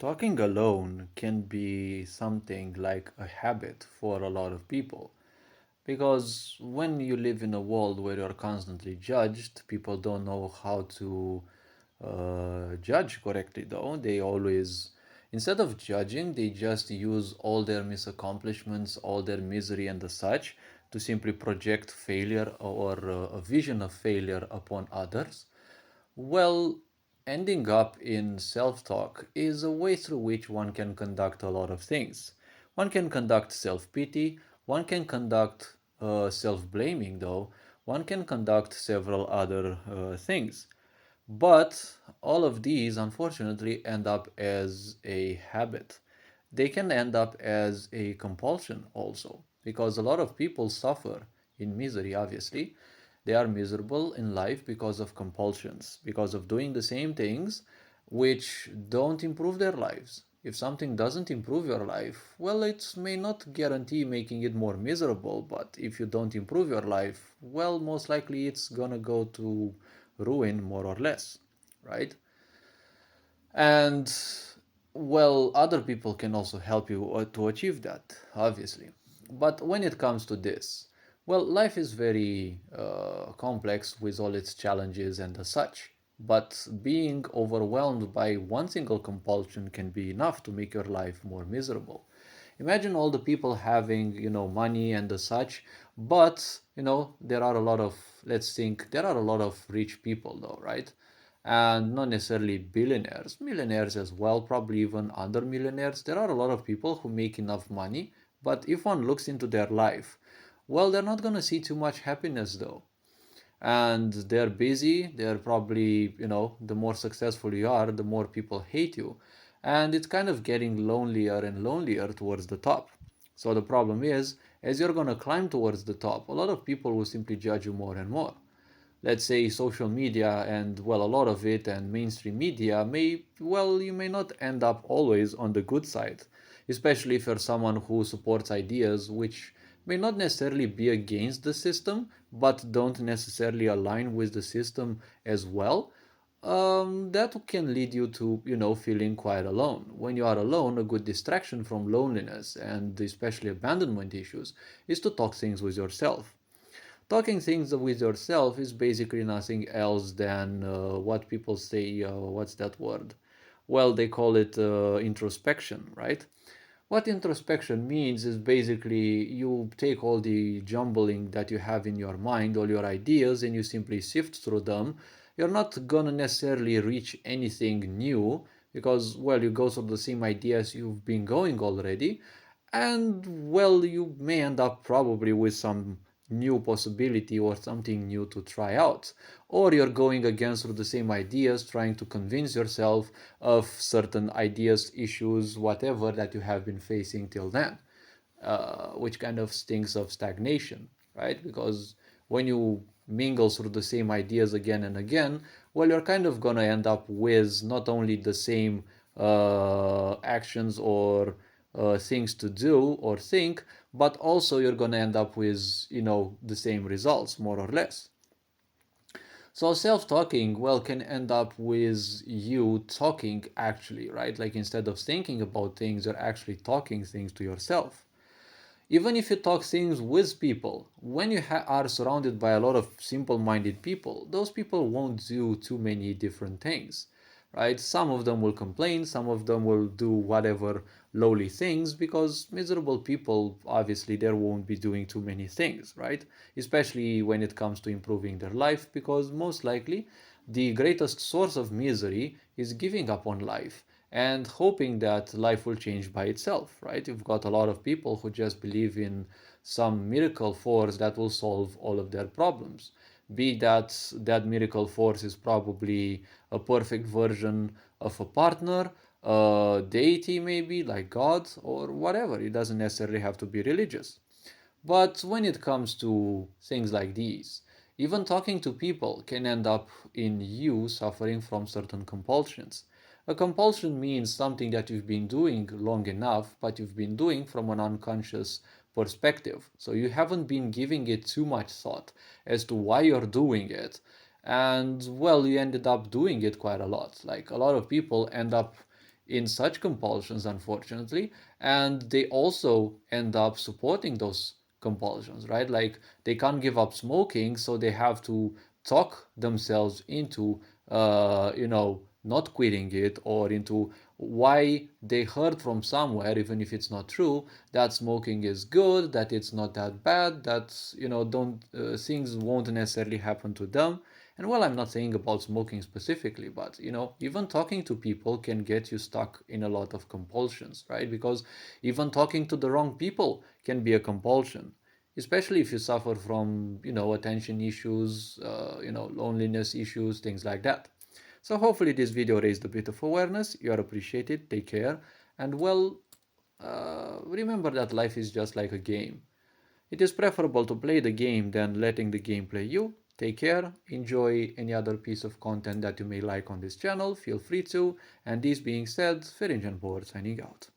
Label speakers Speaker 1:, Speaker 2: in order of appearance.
Speaker 1: Talking alone can be something like a habit for a lot of people. Because when you live in a world where you're constantly judged, people don't know how to judge correctly, though. They always, instead of judging, they just use all their misaccomplishments, all their misery, and the such to simply project failure or a vision of failure upon others. Well, ending up in self talk is a way through which one can conduct a lot of things. One can conduct self pity, one can conduct self blaming, though, one can conduct several other things. But all of these, unfortunately, end up as a habit. They can end up as a compulsion also, because a lot of people suffer in misery, obviously. They are miserable in life because of compulsions, because of doing the same things which don't improve their lives. If something doesn't improve your life, well, it may not guarantee making it more miserable, but if you don't improve your life, well, most likely it's gonna go to ruin more or less, right? And well, other people can also help you to achieve that, obviously. But when it comes to this, well, life is very complex with all its challenges and the such. But being overwhelmed by one single compulsion can be enough to make your life more miserable. Imagine all the people having, money and the such, but, there are a lot of, let's think, there are a lot of rich people though, right? And not necessarily billionaires, millionaires as well, probably even under millionaires. There are a lot of people who make enough money, but if one looks into their life, well, they're not going to see too much happiness though. And they're busy, they're probably, the more successful you are, the more people hate you. And it's kind of getting lonelier and lonelier towards the top. So the problem is, as you're going to climb towards the top, a lot of people will simply judge you more and more. Let's say social media and well, a lot of it and mainstream media may, well, you may not end up always on the good side, especially if you're someone who supports ideas which may not necessarily be against the system but don't necessarily align with the system as well. That can lead you to, feeling quite alone. When you are alone, a good distraction from loneliness and especially abandonment issues is to talk things with yourself. Talking things with yourself is basically nothing else than what people say, what's that word? Well, they call it introspection, right? What introspection means is basically you take all the jumbling that you have in your mind, all your ideas, and you simply sift through them. You're not gonna necessarily reach anything new because, well, you go through the same ideas you've been going already, and well, you may end up probably with some new possibility or something new to try out. Or you're going against the same ideas, trying to convince yourself of certain ideas, issues, whatever that you have been facing till then, which kind of stinks of stagnation, right? Because when you mingle through the same ideas again and again, well, you're kind of going to end up with not only the same actions or things to do or think, but also you're going to end up with, the same results, more or less. So self-talking, well, can end up with you talking actually, right? Like instead of thinking about things, you're actually talking things to yourself. Even if you talk things with people, when you are surrounded by a lot of simple minded people, those people won't do too many different things, right? Some of them will complain, some of them will do whatever lowly things because miserable people, obviously, they won't be doing too many things, right? Especially when it comes to improving their life, because most likely the greatest source of misery is giving up on life and hoping that life will change by itself, right? You've got a lot of people who just believe in some miracle force that will solve all of their problems. Be that miracle force is probably a perfect version of a partner, a deity maybe, like God, or whatever. It doesn't necessarily have to be religious. But when it comes to things like these, even talking to people can end up in you suffering from certain compulsions. A compulsion means something that you've been doing long enough, but you've been doing from an unconscious perspective. So you haven't been giving it too much thought as to why you're doing it. And well, you ended up doing it quite a lot. Like a lot of people end up in such compulsions, unfortunately, and they also end up supporting those compulsions, right? Like they can't give up smoking, so they have to talk themselves into, not quitting it, or into why they heard from somewhere, even if it's not true, that smoking is good, that it's not that bad, that don't things won't necessarily happen to them. And well, I'm not saying about smoking specifically, but even talking to people can get you stuck in a lot of compulsions, right? Because even talking to the wrong people can be a compulsion, especially if you suffer from, attention issues, loneliness issues, things like that. So hopefully this video raised a bit of awareness. You are appreciated. Take care. And well, remember that life is just like a game. It is preferable to play the game than letting the game play you. Take care, enjoy any other piece of content that you may like on this channel, feel free to. And this being said, Ferinjan Board signing out.